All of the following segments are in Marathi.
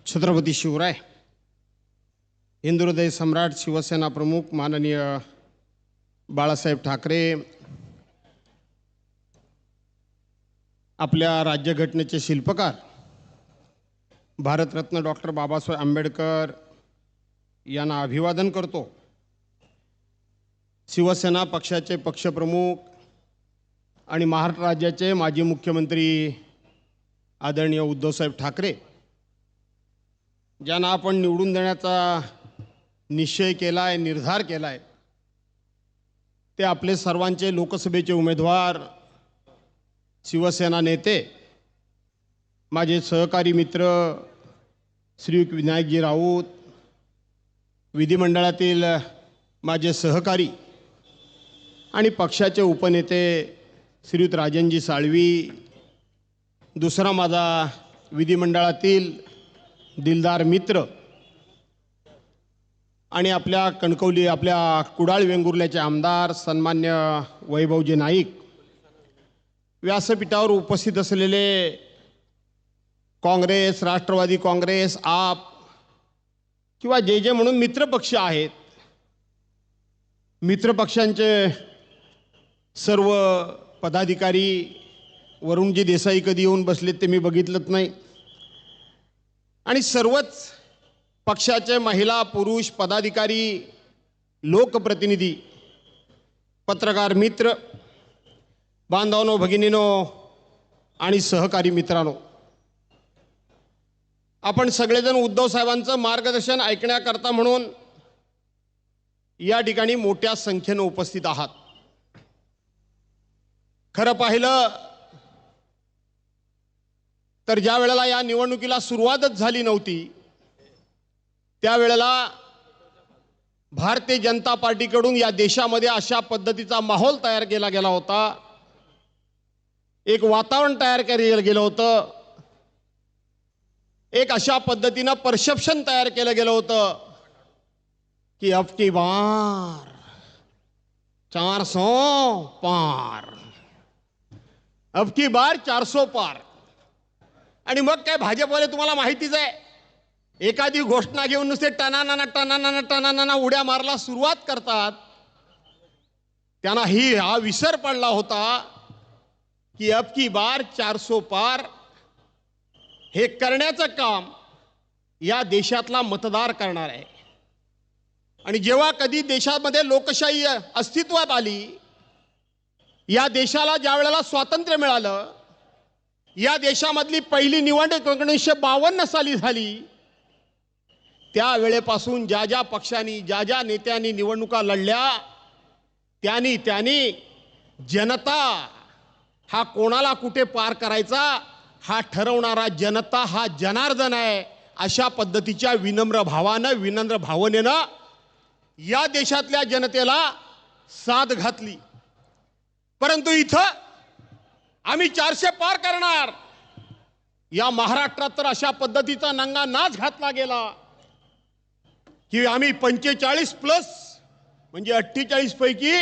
छत्रपती शिवराय, हिंदुहृदय सम्राट, शिवसेना प्रमुख माननीय बाळासाहेब ठाकरे, आपल्या राज्यघटनेचे शिल्पकार भारतरत्न डॉक्टर बाबासाहेब आंबेडकर यांना अभिवादन करतो। शिवसेना पक्षाचे पक्षप्रमुख आणि महाराष्ट्र राज्याचे माजी मुख्यमंत्री आदरणीय उद्धवसाहेब ठाकरे ज्यांना आपण निवडून देण्याचा निश्चय केला आहे, निर्धार केला आहे, ते आपले सर्वांचे लोकसभेचे उमेदवार, शिवसेना नेते, माझे सहकारी मित्र श्री विनायकजी राऊत, विधिमंडळातील माझे सहकारी आणि पक्षाचे उपनेते श्रीयुत राजनजी साळवी, दुसरा माझा विधिमंडळातील दिलदार मित्र आणि आपल्या कणकवली, आपल्या कुडाळ वेंगुर्ल्याचे आमदार सन्मान्य वैभवजी नाईक, व्यासपीठावर उपस्थित असलेले काँग्रेस, राष्ट्रवादी काँग्रेस, आप किंवा जे जे म्हणून मित्रपक्ष आहेत, मित्रपक्षांचे सर्व पदाधिकारी, वरुणजी देसाई कधी येऊन बसलेत ते मी बघितलंच नाही, आणि सर्वच पक्षाचे महिला पुरुष पदाधिकारी, लोकप्रतिनिधी, पत्रकार मित्र, बांधवांनो, भगिनींनो आणि सहकारी मित्रांनो, आपण सगळेजण उद्धव साहेबांचं मार्गदर्शन ऐकण्याकरता म्हणून या ठिकाणी मोठ्या संख्येने उपस्थित आहात। खरं पाहिलं तर ज्या वेळेला या निवडणुकीला सुरुवातच झाली नव्हती त्यावेळेला भारतीय जनता पार्टीकडून या देशामध्ये अशा पद्धतीचा माहोल तयार केला गेला होता, एक वातावरण तयार केलं गेलं होतं, एक अशा पद्धतीनं परसेप्शन तयार केलं गेलं होतं की अब की बार 400 पार, अब की बार 400 पार। आणि मग काय भाजपवाले तुम्हाला माहितीच आहे, एखादी घोषणा घेऊन नुसते टनाना टनाना टनाना उड्या मारला सुरुवात करतात। त्यांना हा विसर पडला होता की अब की बार 400 पार हे करण्याचं काम या देशातला मतदार करणार आहे। आणि जेव्हा कधी देशामध्ये लोकशाही अस्तित्वात आली, या देशाला ज्या वेळेला स्वातंत्र्य मिळालं, या देशामधली पहिली निवडणूक 1952 साली झाली, त्या वेळेपासून ज्या ज्या पक्षांनी, ज्या ज्या नेत्यांनी निवडणुका लढल्या, त्यांनी जनता हा कोणाला कुठे पार करायचा हा ठरवणारा जनता हा जनार्दन आहे, अशा पद्धतीच्या विनम्र भावानं, विनम्र भावनेनं या देशातल्या जनतेला साथ घातली। परंतु इथं आम्ही 400 पार करणार, या महाराष्ट्रात तर अशा पद्धतीचा नंगा नाच घातला गेला की आम्ही 45 प्लस म्हणजे 48 पैकी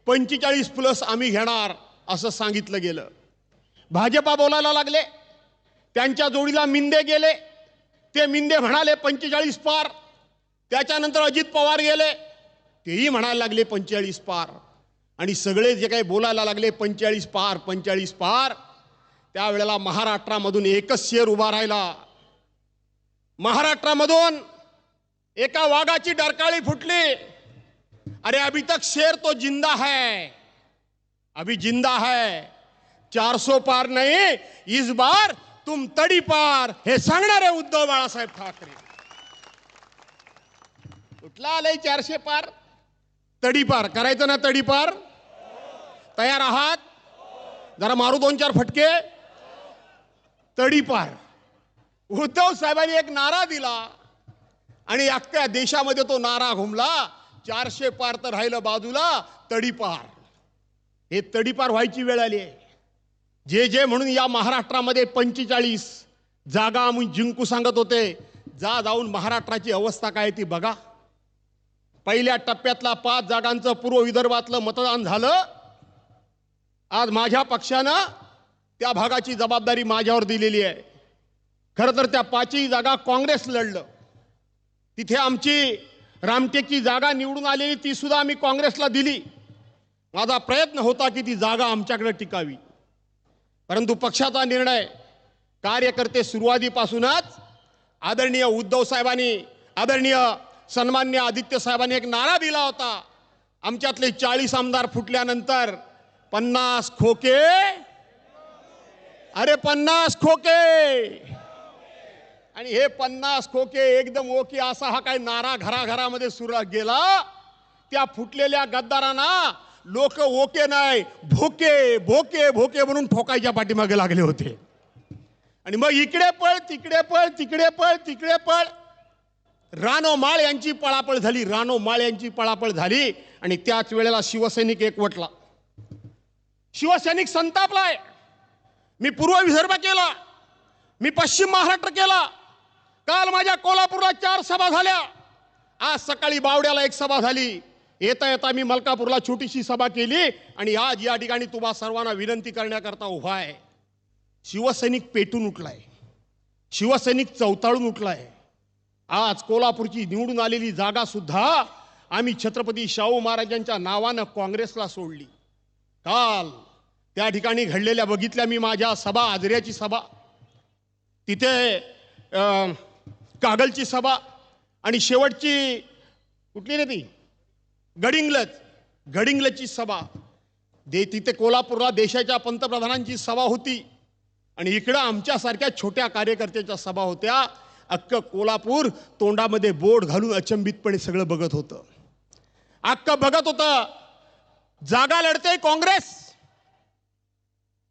45 प्लस आम्ही घेणार असं सांगितलं गेलं। भाजपा बोलायला लागले, त्यांच्या जोडीला मिंदे गेले, ते मिंदे म्हणाले 45 पार। त्याच्यानंतर अजित पवार गेले, तेही म्हणायला लागले 45 पार। आणि सगळे जे काही बोलायला लागले 45 पार 45 पार, त्यावेळेला महाराष्ट्रामधून एकच शेर उभा राहिला। महाराष्ट्रामधून एका वाघाची डरकाळी फुटली, अरे अभी तक शेर तो जिंदा है, अभी जिंदा है, 400 पार नहीं, इस बार तुम तड़ी पार, हे सांगणारे उद्धव बाळासाहेब ठाकरे। कुठला आलंय 400 पार? तडी पार करायचं ना, तडी पार तयार आहात? जरा मारू 2-4 फटके। तडी पार उद्धव साहेबांनी एक नारा दिला आणि अख्ख्या देशामध्ये तो नारा घुमला, 400 पार तर राहिलं बाजूला, तडी पार। हे तडी पार व्हायची वेळ आली आहे। जे जे म्हणून या महाराष्ट्रामध्ये 45 जागा आम्ही जिंकू सांगत होते, जाऊन महाराष्ट्राची अवस्था काय ती बघा। पहिल्या टप्प्यातला 5 जागांचं पूर्व विदर्भातलं मतदान झालं। आज माझ्या पक्षानं त्या भागाची जबाबदारी माझ्यावर दिलेली आहे। खरं तर त्या 5ही जागा काँग्रेस लढलं. तिथे आमची रामटेकची जागा निवडून आलेली ती सुद्धा आम्ही काँग्रेसला दिली. माझा प्रयत्न होता की ती जागा आमच्याकडे टिकावी. परंतु पक्षाचा निर्णय, कार्यकर्ते सुरुवातीपासूनच आदरणीय उद्धव साहेबांनी, आदरणीय सन्मान्य आदित्य साहेबांनी एक नारा दिला होता. आमच्यातले 40 आमदार फुटल्यानंतर 50 खोके, अरे 50 खोके, आणि हे 50 खोके एकदम ओके असा हा काय नारा घराघरामध्ये सुरू गेला. त्या फुटलेल्या गद्दारांना लोक ओके नाही, भोके भोके भोके म्हणून ठोकायच्या पाठीमागे लागले होते. आणि मग इकडे पळ, तिकडे पळ, तिकडे पळ, तिकडे पळ. रानो माळ यांची पळापळ झाली, रानो माळ यांची पळापळ झाली. आणि त्याच वेळेला शिवसैनिक एकवटला. शिवसैनिक संतापलाय. मी पूर्व विदर्भ केला, मी पश्चिम महाराष्ट्र केला. काल माझ्या कोल्हापूरला 4 सभा झाल्या. आज सकाळी बावड्याला 1 सभा झाली. येता येता मी मलकापूरला छोटीशी सभा केली. आणि आज या ठिकाणी तुम्हा सर्वांना विनंती करण्याकरता उभा आहे. शिवसैनिक पेटून उठलाय, शिवसैनिक चवताळून उठलाय. आज कोल्हापूरची निवडून आलेली जागा सुद्धा आम्ही छत्रपती शाहू महाराजांच्या नावानं काँग्रेसला सोडली. काल त्या ठिकाणी घडलेल्या बघितल्या मी, माझ्या सभा, आजऱ्याची सभा, तिथे कागलची सभा, आणि शेवटची कुठली रे ती, गडिंग्लजची सभा. तिथे कोल्हापूरला देशाच्या पंतप्रधानांची सभा होती. आणि इकडं आमच्यासारख्या छोट्या कार्यकर्त्याच्या सभा होत्या. अख्खं कोल्हापूर तोंडामध्ये बोट घालून अचंबितपणे सगळं बघत होतं. अख्खं बघत होतं. जागा लढते काँग्रेस,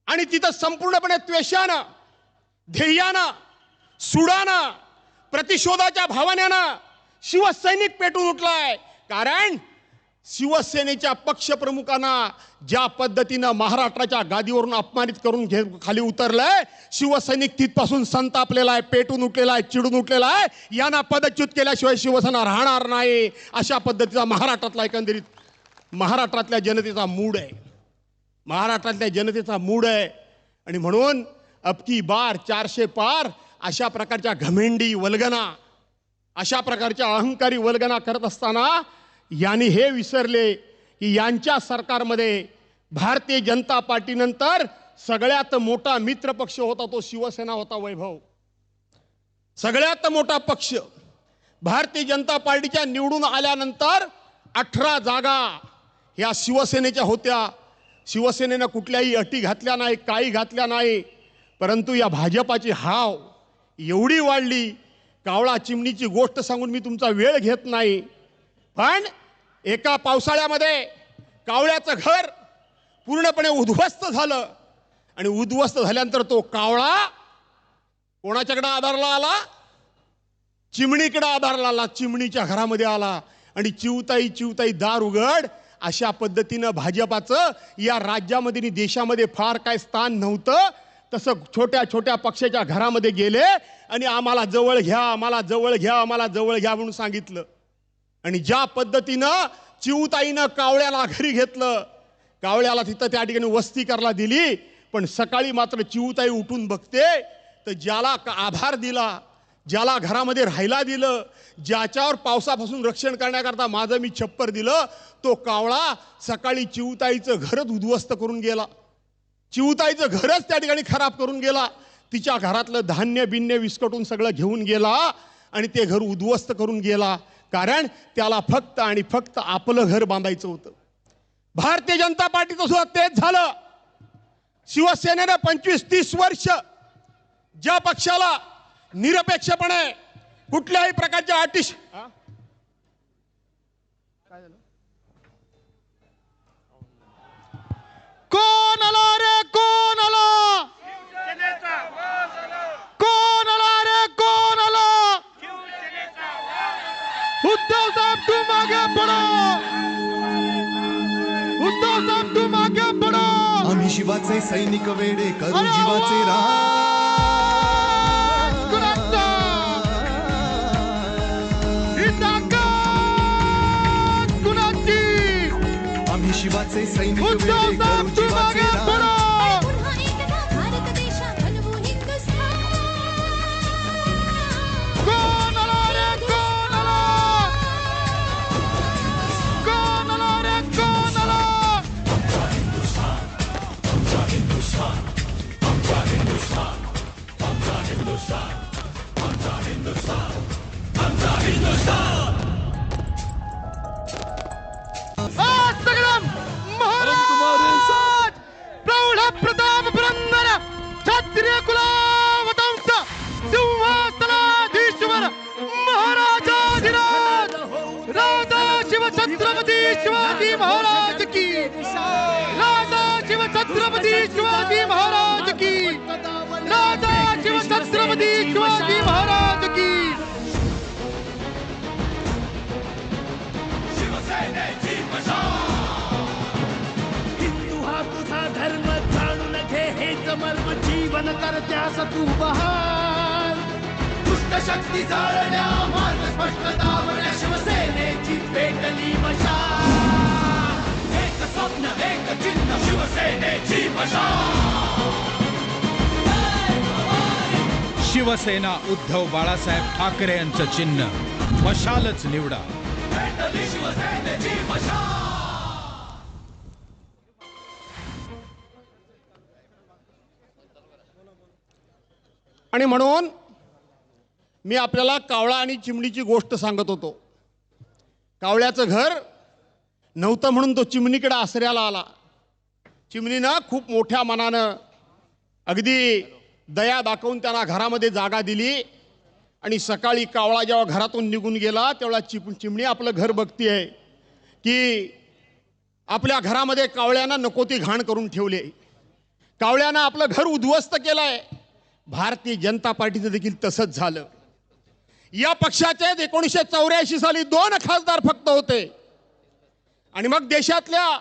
आणि तिथं संपूर्णपणे त्वेषानं, ध्येयानं, सुडानं, प्रतिशोधाच्या भावनेनं शिवसैनिक पेटून उठलाय. कारण शिवसेनेच्या पक्षप्रमुखांना ज्या पद्धतीनं महाराष्ट्राच्या गादीवरून अपमानित करून खाली उतरलंय, शिवसैनिक तिथपासून संतापलेला आहे, पेटून उठलेला आहे, चिडून उठलेला आहे. यांना पदच्युत केल्याशिवाय शिवसेना राहणार नाही, अशा पद्धतीचा महाराष्ट्रातला एकंदरीत महाराष्ट्रातल्या जनतेचा मूड आहे. महाराष्ट्रातल्या जनतेचा मूड आहे. आणि म्हणून अबकी बार 400 पार अशा प्रकारच्या घमेंडी वल्गना, अशा प्रकारच्या अहंकारी वल्गना करत असताना यांनी हे विसरले की यांच्या सरकारमध्ये भारतीय जनता पार्टीनंतर सगळ्यात मोठा मित्र पक्ष होता तो शिवसेना होता. वैभव, सगळ्यात मोठा पक्ष. भारतीय जनता पार्टीच्या निवडून आल्यानंतर 18 जागा ह्या शिवसेनेच्या होत्या. शिवसेनेनं कुठल्याही अटी घातल्या नाही, काही घातल्या नाही. परंतु या भाजपाची हाव एवढी वाढली. कावळा चिमणीची गोष्ट सांगून मी तुमचा वेळ घेत नाही, पण एका पावसाळ्यामध्ये कावळ्याचं घर पूर्णपणे उद्ध्वस्त झालं. आणि उद्ध्वस्त झाल्यानंतर तो कावळा कोणाच्याकडे आधारला आला? चिमणीकडे आधारला आला. चिमणीच्या घरामध्ये आला. आणि चिवताई चिवताई दार उघड, अशा पद्धतीनं भाजपाचं या राज्यामध्ये आणि देशामध्ये फार काय स्थान नव्हतं. तसं छोट्या छोट्या पक्षाच्या घरामध्ये गेले आणि आम्हाला जवळ घ्या, आम्हाला जवळ घ्या, आम्हाला जवळ घ्या म्हणून सांगितलं. आणि ज्या पद्धतीनं चिवताईनं कावळ्याला घरी घेतलं, कावळ्याला तिथं त्या ठिकाणी वस्ती करायला दिली. पण सकाळी मात्र चिवताई उठून बघते तर ज्याला आधार दिला, ज्याला घरामध्ये राहायला दिलं, ज्याच्यावर पावसापासून रक्षण करण्याकरता माझं मी छप्पर दिलं, तो कावळा सकाळी चिवताईचं घरच उद्ध्वस्त करून गेला. चिवताईचं घरच त्या ठिकाणी खराब करून गेला. तिच्या घरातलं धान्य बिन्य विस्कटून सगळं घेऊन गेला आणि ते घर उद्ध्वस्त करून गेला. कारण त्याला फक्त आणि फक्त आपलं घर बांधायचं होतं. भारतीय जनता पार्टीचं सुद्धा तेच झालं. शिवसेनेनं 25-30 वर्ष ज्या पक्षाला निरपेक्षपणे कुठल्याही प्रकारच्या अटीश कोण आला रे, कोण आला, कोण आला रे, कोण आला? उद्धव साहब तुम आगे बढ़ो, उद्धव साहब तुम आगे बढ़ो. आम्ही शिवाचे सैनिक वेडे करू जीवाचे राज. आम्ही शिवाचे सैनिक वेडे करू जीवाचे राज. सगळं महाराज प्रौढ प्रताप पुरंदर क्षत्रिय कुलावतंस सिंहासनाधीश्वर महाराजाधिराज राजा शिव छत्रपती शिवाजी महाराज की, राजा शिव छत्रपती शिवाजी महाराज की, राजा शिव छत्रपती शिवाजी महाराज की. हिंदू हा तुझा धर्म जाणून घे, हेच मर्म जीवन करत्यास तू बहाल. दुष्ट शक्ती जाळल्या मार्ग स्पष्ट दावल्या, शिवसेनेची पेटली मशाल. एक स्वप्न एक चिन्ह शिवसेनेची मशाल. शिवसेना उद्धव बाळासाहेब ठाकरे यांचं चिन्ह मशालच निवडा. पेटली शिवसेनेची मशाल. आणि म्हणून मी आपल्याला कावळा आणि चिमणीची गोष्ट सांगत होतो. कावळ्याचं घर नव्हतं म्हणून तो चिमणीकडे आसऱ्याला आला. चिमणीनं खूप मोठ्या मनानं अगदी दया दाखवून त्यांना घरामध्ये जागा दिली. आणि सकाळी कावळा जेव्हा घरातून निघून गेला तेव्हा चिमणी आपलं घर बघतीये की आपल्या घरामध्ये कावळ्यानं नको ती घाण करून ठेवले. कावळ्यानं आपलं घर उद्ध्वस्त केलंय. भारतीय जनता पार्टीचं देखील तसंच झालं. या पक्षाचे 1984 साली 2 खासदार फक्त होते. आणि मग देशातल्या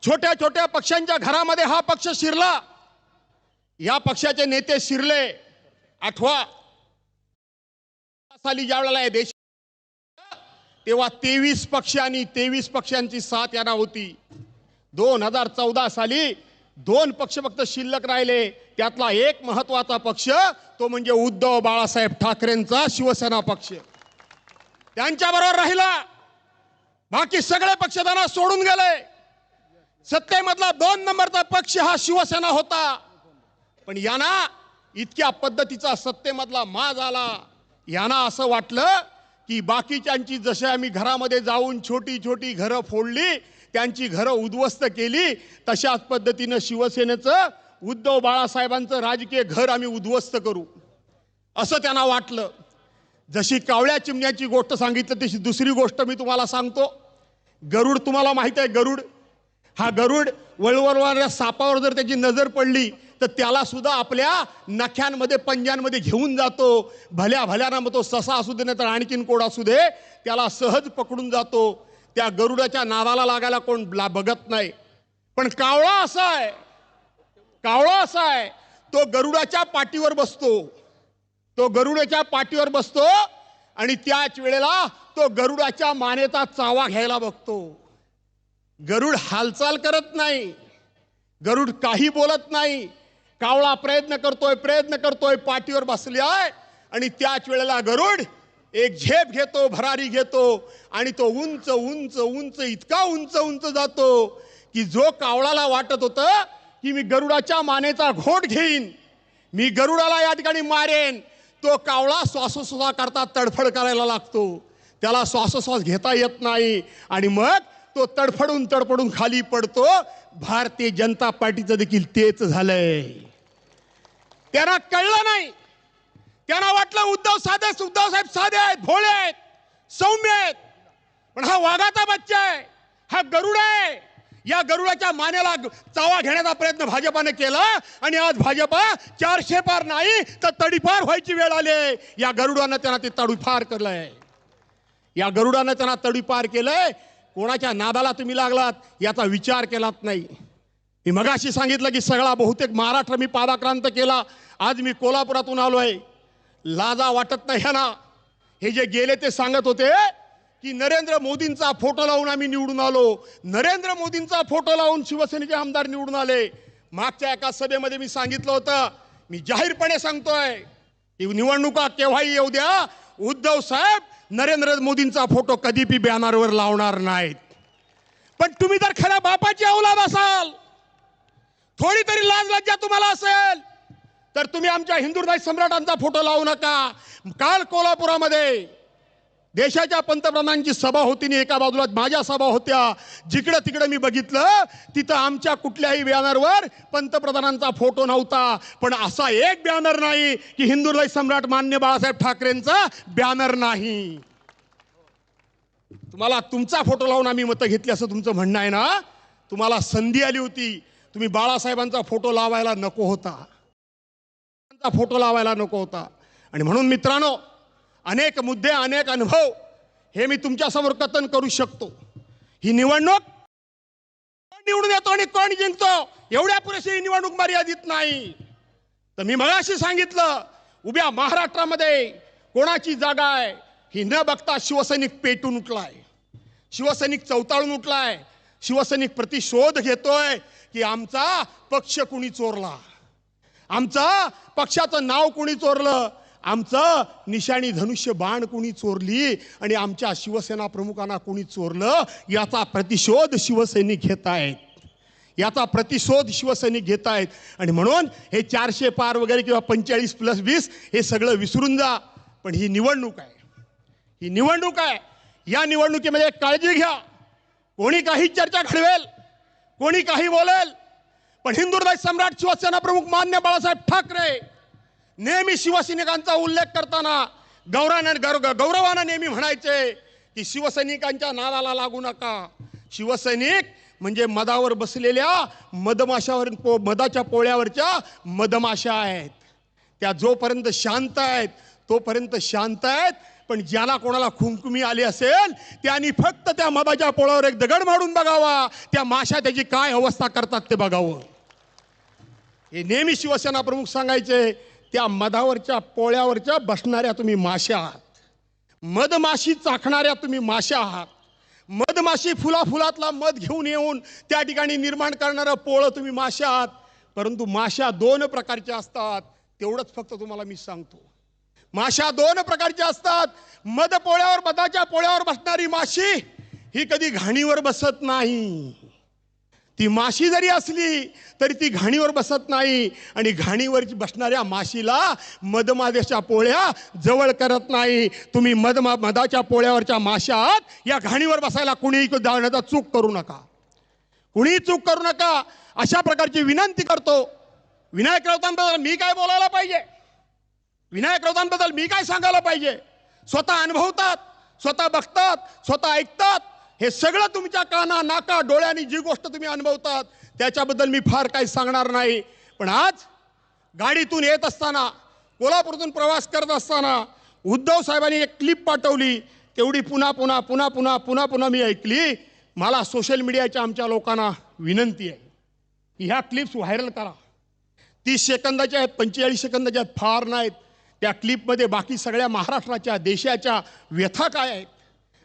छोट्या छोट्या पक्षांच्या घरामध्ये हा पक्ष शिरला. या पक्षाचे नेते शिरले. आठवा साली ज्या वेळेला देश तेव्हा 23 पक्ष आणि 23 पक्षांची साथ यांना होती. 2014 साली 2 पक्ष फक्त शिल्लक राहिले. त्यातला एक महत्वाचा पक्ष तो म्हणजे उद्धव बाळासाहेब ठाकरेंचा शिवसेना पक्ष. त्यांच्याबरोबर राहिला. बाकी सगळे पक्ष त्यांना सोडून गेले. सत्तेमधला 2 नंबरचा पक्ष हा शिवसेना होता. पण यांना इतक्या पद्धतीचा सत्तेमधला माज आला. यांना असं वाटलं की बाकीच्यांची जसे आम्ही घरामध्ये जाऊन छोटी छोटी घरं फोडली, त्यांची घरं उद्ध्वस्त केली, तशाच पद्धतीनं शिवसेनेचं उद्धव बाळासाहेबांचं राजकीय घर आम्ही उद्ध्वस्त करू असं त्यांना वाटलं. जशी कावळ्या चिमण्याची गोष्ट सांगितली तशी दुसरी गोष्ट मी तुम्हाला सांगतो. गरुड तुम्हाला माहित आहे. गरुड हा गरुड वळवळणाऱ्या सापावर जर त्याची नजर पडली तर त्याला सुद्धा आपल्या नख्यांमध्ये पंजांमध्ये घेऊन जातो. भल्या भल्याना मग तो ससा असू दे नाही तर आणखीन कोण असू दे त्याला सहज पकडून जातो. त्या गरुडाच्या नादाला लागायला कोण बघत नाही. पण कावळा असा आहे, कावळा असा आहे, तो गरुडाच्या पाठीवर बसतो. तो गरुडाच्या पाठीवर बसतो आणि त्याच वेळेला तो गरुडाच्या मानेचा चावा घ्यायला बघतो. गरुड हालचाल करत नाही. गरुड काही बोलत नाही. कावळा प्रयत्न करतोय पाठीवर बसले आहे. आणि त्याच वेळेला गरुड एक झेप घेतो, भरारी घेतो आणि तो उंच उंच उंच इतका उंच उंच जातो की जो कावळाला वाटत होतं की मी गरुडाच्या मानेचा घोट घेईन, मी गरुडाला या ठिकाणी मारेन, तो कावळा श्वासोश्वास करता तडफड करायला लागतो. त्याला श्वासोश्वास घेता येत नाही आणि मग तो तडफडून खाली पडतो. भारतीय जनता पार्टीचं देखील तेच झालंय. त्यांना कळलं नाही. त्यांना वाटलं उद्धव साहेब साधे आहेत, भोळे आहेत, सौम्य आहेत. पण हा वाघाचा बच्चा आहे, हा गरुड आहे. या गरुडाच्या मानेला चावा घेण्याचा प्रयत्न भाजपाने केला आणि आज भाजपा 400 पार नाही तर तडीपार व्हायची वेळ आली. या गरुडानं त्यांना ते तडीपार केलंय. या गरुडानं त्यांना तडीपार केलंय. कोणाच्या नादाला तुम्ही लागलात याचा विचार केलात नाही. मी मगाशी सांगितलं की सगळा बहुतेक महाराष्ट्र मी पादाक्रांत केला. आज मी कोल्हापुरातून आलोय. लाजा वाटत नाही ना. हे जे गेले ते सांगत होते की नरेंद्र मोदींचा फोटो लावून आम्ही निवडून आलो, नरेंद्र मोदींचा फोटो लावून शिवसेनेचे आमदार निवडून आले. मागच्या एका सभेमध्ये मी सांगितलं होतं, मी जाहीरपणे सांगतोय की निवडणुका केव्हाही येऊ द्या, उद्धव साहेब नरेंद्र मोदींचा फोटो कधी बी बॅनरवर लावणार नाहीत. पण तुम्ही जर खऱ्या बापाची औलाद असाल, थोडी तरी लाज लज्जा तुम्हाला असेल तर तुम्ही आमच्या हिंदुराज सम्राटांचा फोटो लावू नका. काल कोल्हापुरामध्ये देशाच्या पंतप्रधानांची सभा होती आणि एका बाजूला माझ्या सभा होत्या. जिकडं तिकडं मी बघितलं तिथं आमच्या कुठल्याही बॅनरवर पंतप्रधानांचा फोटो नव्हता. पण असा एक बॅनर नाही की हिंदुहृदय सम्राट मान्य बाळासाहेब ठाकरेंचा बॅनर नाही. तुम्हाला तुमचा फोटो लावून आम्ही मतं घेतली असं तुमचं म्हणणं आहे ना. तुम्हाला संधी आली होती, तुम्ही बाळासाहेबांचा फोटो लावायला नको होता, फोटो लावायला नको होता. आणि म्हणून मित्रांनो, अनेक मुद्दे, अनेक अनुभव हे मी तुमच्या समोर कथन करू शकतो. ही निवडणूक कोण निवडून येतो आणि कोण जिंकतो एवढ्या पुरेशी ही निवडणूक मर्यादित नाही. तर मी मगाशी सांगितलं, उभ्या महाराष्ट्रामध्ये कोणाची जागा आहे ही न बघता शिवसैनिक पेटून उठलाय, शिवसैनिक चवताळून उठलाय, शिवसैनिक प्रतिशोध घेतोय की आमचा पक्ष कुणी चोरला, आमचा पक्षाचं नाव कुणी चोरलं, आमचं निशाणी धनुष्य बाण कुणी चोरली आणि आमच्या शिवसेना प्रमुखांना कुणी चोरलं, याचा प्रतिशोध शिवसैनिक घेत आहेत, याचा प्रतिशोध शिवसैनिक घेत आहेत. आणि म्हणून हे 400 पार वगैरे किंवा 45+20 हे सगळं विसरून जा. पण ही निवडणूक आहे, ही निवडणूक आहे. या निवडणुकीमध्ये काळजी घ्या. कोणी काही चर्चा घडवेल, कोणी काही बोलेल, पण हिंदुहृदय सम्राट शिवसेना प्रमुख मान्य बाळासाहेब ठाकरे नेहमी शिवसैनिकांचा उल्लेख करताना गौरवानं नेहमी म्हणायचे की शिवसैनिकांच्या नादाला लागू नका. शिवसैनिक म्हणजे मदावर बसलेल्या मधमाशावर, मधाच्या पोळ्यावरच्या मधमाशा आहेत. त्या जोपर्यंत शांत आहेत तोपर्यंत शांत आहेत. पण ज्याला कोणाला खुमखुमी आली असेल त्यांनी फक्त त्या मधाच्या पोळ्यावर एक दगड मारून बघावा, त्या माशा त्याची काय अवस्था करतात ते बघावं. हे नेहमी शिवसेना प्रमुख सांगायचे. त्या मधावरच्या पोळ्यावरच्या बसणाऱ्या तुम्ही माशा आहात, मधमाशी चाखणाऱ्या तुम्ही माशा आहात. मधमाशी फुलातला मध घेऊन येऊन त्या ठिकाणी निर्माण करणारं पोळं तुम्ही माशा आहात. परंतु माशा 2 प्रकारच्या असतात, तेवढंच फक्त तुम्हाला मी सांगतो. माशा 2 प्रकारच्या असतात. मध पोळ्यावर, मधाच्या पोळ्यावर बसणारी माशी ही कधी घाणीवर बसत नाही. ती माशी जरी असली तरी ती घाणीवर बसत नाही. आणि घाणीवर बसणाऱ्या माशीला मधमाशाच्या पोळ्या जवळ करत नाही. तुम्ही मधाच्या पोळ्यावरच्या माशा आहात. या घाणीवर बसायला कुणीही जाण्याचा चूक करू नका, कुणीही चूक करू नका. अशा प्रकारची विनंती करतो. विनायक राऊतांबद्दल मी काय बोलायला पाहिजे, विनायक राऊतांबद्दल मी काय सांगायला पाहिजे. स्वतः अनुभवतात, स्वतः बघतात, स्वतः ऐकतात. हे सगळं तुमच्या काना, नाका, डोळ्यांनी जी गोष्ट तुम्ही अनुभवतात त्याच्याबद्दल मी फार काही सांगणार नाही. पण आज गाडीतून येत असताना, कोल्हापूरतून प्रवास करत असताना उद्धव साहेबांनी एक क्लिप पाठवली. तेवढी पुन्हा पुन्हा पुन्हा पुन्हा पुन्हा पुन्हा मी ऐकली. मला सोशल मीडियाच्या आमच्या लोकांना विनंती आहे की ह्या क्लिप्स व्हायरल करा. 30 सेकंदाच्या आहेत, 45 सेकंदाच्या आहेत, फार नाहीत. त्या क्लिपमध्ये बाकी सगळ्या महाराष्ट्राच्या, देशाच्या व्यथा काय आहेत,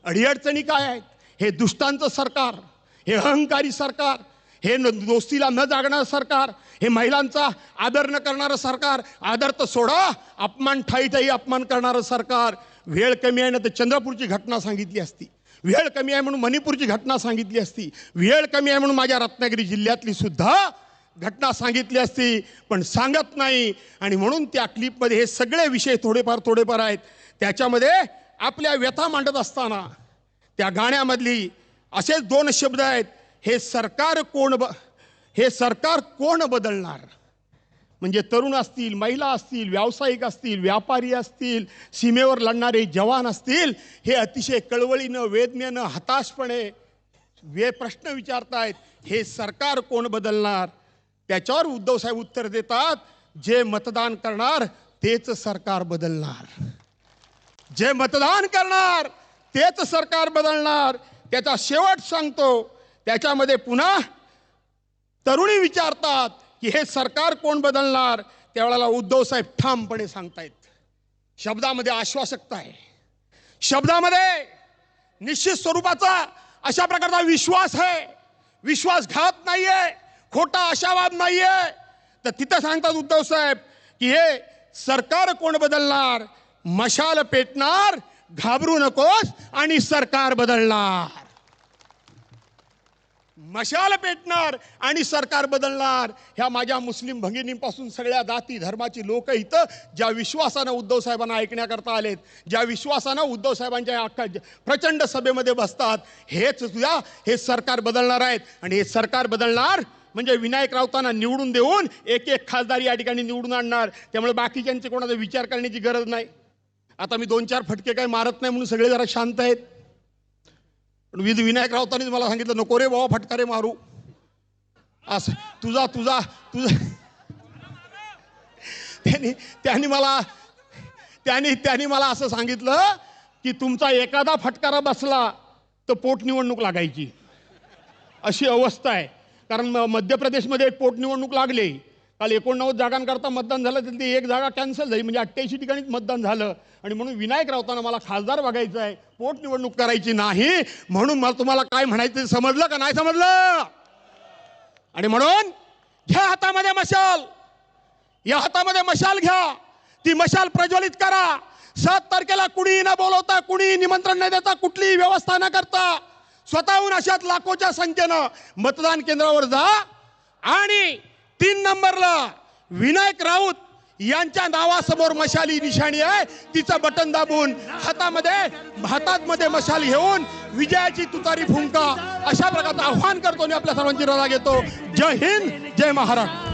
अडीअडचणी काय आहेत. हे दुष्टांचं सरकार, हे अहंकारी सरकार, हे दोस्तीला न जागणारं सरकार, हे महिलांचा आदर न करणारं सरकार, आदर तर सोडा, अपमान ठाई अपमान करणारं सरकार. वेळ कमी आहे ना तर चंद्रपूरची घटना सांगितली असती, वेळ कमी आहे म्हणून मणिपूरची घटना सांगितली असती, वेळ कमी आहे म्हणून माझ्या रत्नागिरी जिल्ह्यातली सुद्धा घटना सांगितली असती. पण सांगत नाही. आणि म्हणून त्या क्लिपमध्ये हे सगळे विषय थोडेफार आहेत. त्याच्यामध्ये आपल्या व्यथा मांडत असताना त्या गाण्यामधली असेच 2 शब्द आहेत. हे सरकार कोण बदलणार. म्हणजे तरुण असतील, महिला असतील, व्यावसायिक असतील, व्यापारी असतील, सीमेवर लढणारे जवान असतील, हे अतिशय कळवळीनं, वेदनेनं, हताशपणे प्रश्न विचारतायत. हे सरकार कोण बदलणार. त्याच्यावर उद्धव साहेब उत्तर देतात, जे मतदान करणार तेच सरकार बदलणार, जे मतदान करणार तेच सरकार बदलणार. त्याचा शेवट सांगतो. त्याच्यामध्ये पुन्हा तरुणी विचारतात की हे सरकार कोण बदलणार. त्यावेळेला उद्धव साहेब ठामपणे सांगतायत. शब्दामध्ये आश्वासकता आहे, शब्दामध्ये निश्चित स्वरूपाचा अशा प्रकारचा विश्वास आहे, विश्वासघात नाहीये, खोटा आशावाद नाहीये. तर तिथं सांगतात उद्धव साहेब की हे सरकार कोण बदलणार. मशाल पेटणार, घाबरू नकोस आणि सरकार बदलणार. मशाल पेटणार आणि सरकार बदलणार. ह्या माझ्या मुस्लिम भगिनींपासून सगळ्या जाती धर्माची लोक इथं ज्या विश्वासानं उद्धव साहेबांना ऐकण्याकरता आलेत, ज्या विश्वासानं उद्धव साहेबांच्या अख्खा प्रचंड सभेमध्ये बसतात, हेच तुझ्या हे सरकार बदलणार आहेत. आणि हे सरकार बदलणार म्हणजे विनायक राऊतांना निवडून देऊन एक एक खासदार या ठिकाणी निवडून आणणार. त्यामुळे बाकीच्यांचे कोणाचा विचार करण्याची गरज नाही. आता मी 2-4 फटके काही मारत नाही म्हणून सगळे जरा शांत आहेत. पण विनायक राऊतांनीच मला सांगितलं, नको रे बाबा फटकारे मारू. असं तुझा तुझा तुझा त्यांनी मला असं सांगितलं की तुमचा एखादा फटकारा बसला तर पोटनिवडणूक लागायची, अशी अवस्था आहे. कारण मध्य प्रदेशमध्ये एक पोटनिवडणूक लागली. काल 89 जागांकरता मतदान झालं, तर ती एक जागा कॅन्सल झाली, म्हणजे 88 ठिकाणीच मतदान झालं. आणि म्हणून विनायक राऊतांना मला खासदार बघायचं आहे, पोटनिवडणूक करायची नाही. म्हणून मला तुम्हाला काय म्हणायचं समजलं का नाही समजलं? आणि म्हणून घ्या हातामध्ये मशाल, या हातामध्ये मशाल घ्या, ती मशाल प्रज्वलित करा. 7 तारखेला कुणीही न बोलवता, कुणीही निमंत्रण न देता, कुठलीही व्यवस्था न करता स्वतःहून अशात लाखोच्या संख्येनं मतदान केंद्रावर जा आणि 3 नंबरला विनायक राऊत यांच्या नावासमोर मशाली निशाणी आहे, तिचं बटन दाबून हातात मशाल घेऊन विजयाची तुतारी फुंका, अशा प्रकारचं आव्हान करतो आणि आपल्या सर्वांची रजा घेतो. जय हिंद, जय महाराष्ट्र.